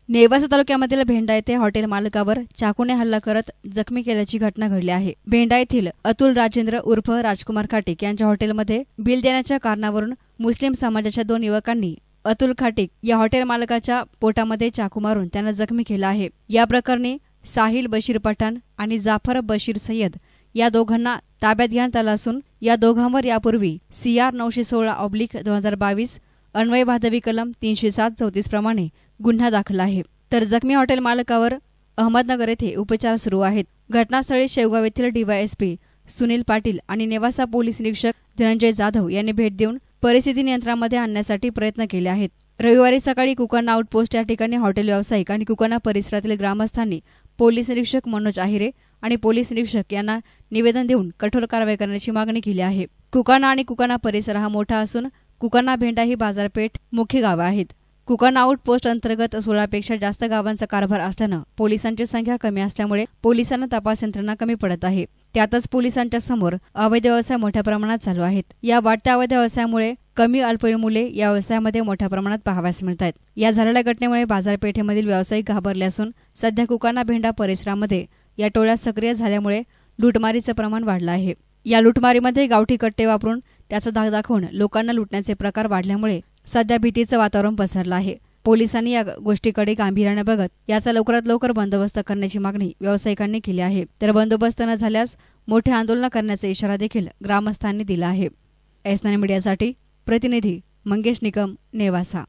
नेवासा तालुक्यामधील भेंडा येथे हॉटेल मालकावर चाकूने हल्ला करत जखमी केल्याची घटना घडली आहे। भेंडा येथील अतुल राजेंद्र उर्फ राजकुमार खाटीक यांच्या हॉटेलमध्ये बिल देण्याच्या कारणावरून मुस्लिम समाजाच्या 2 युवकांनी अतुल खाटीक या हॉटेल मालकाच्या पोटामध्ये चाकू मारून त्यांना जखमी केलं आहे। या प्रकरणी साहिल बशीर पठाण आणि जाफर बशीर सय्यद या दोघांना ताब्यात घेण्यात आलं असून या दोघांवर यापूर्वी CR 916/2022 अन्वय भादवी कलम 307-34 प्रमाणे गुन्हा दाखल आहे। तर जखमी हॉटेल मालकावर अहमदनगर येथे उपचार सुरू आहेत। घटनास्थळी शेवगाव येथील DYSP सुनील पाटील आणि नेवासा पोलीस निरीक्षक धनंजय जाधव यांनी भेट देऊन परिस्थिती नियंत्रणामध्ये आणण्यासाठी प्रयत्न केले आहेत। रविवारी सकाळी कुकाना आउटपोस्ट या ठिकाणी हॉटेल व्यावसायिक आणि कुकाना परिसरातील ग्रामस्थांनी पोलीस निरीक्षक मनोज आहिरे आणि पोलीस निरीक्षक यांना निवेदन देऊन कठोर कारवाई करण्याची मागणी केली आहे। कुकाना आणि कुकाना परिसर हा मोठा असून कुकाना भेंडा ही बाजारपेठ मुख्य गावं आहेत। कुकाना आउटपोस्ट अंतर्गत 16पेक्षा जास्त गावांचा कारभार असल्यानं पोलिसांची संख्या कमी असल्यामुळे पोलिसांना तपास यंत्रणा कमी पडत आहे। त्यातच पोलिसांच्या समोर अवैध व्यवसाय मोठ्या प्रमाणात चालू आहेत। या वाढत्या अवैध व्यवसायामुळे कमी अल्पवयीन मुले या व्यवसायामध्ये मोठ्या प्रमाणात पाहावयास मिळत आहेत। या झालेल्या घटनेमुळे बाजारपेठेमधील व्यावसायिक घाबरले असून सध्या कुकाना भेंडा परिसरामध्ये या टोळ्या सक्रिय झाल्यामुळे लुटमारीचं प्रमाण वाढलं आहे। या लुटमारीमध्ये गावठी कट्टे वापरून त्याचा धाक दाखवून लोकांना लुटण्याचे प्रकार वाढल्यामुळे सध्या भीतीचं वातावरण पसरलं आहे। पोलिसांनी या गोष्टीकडे गांभीर्याने बघत याचा लवकरात लवकर बंदोबस्त करण्याची मागणी व्यावसायिकांनी केली आहे। तर बंदोबस्त न झाल्यास मोठे आंदोलन करण्याचा इशारा देखील ग्रामस्थांनी दिला आहे। एस9 मीडियासाठी प्रतिनिधी मंगेश निकम, नेवासा।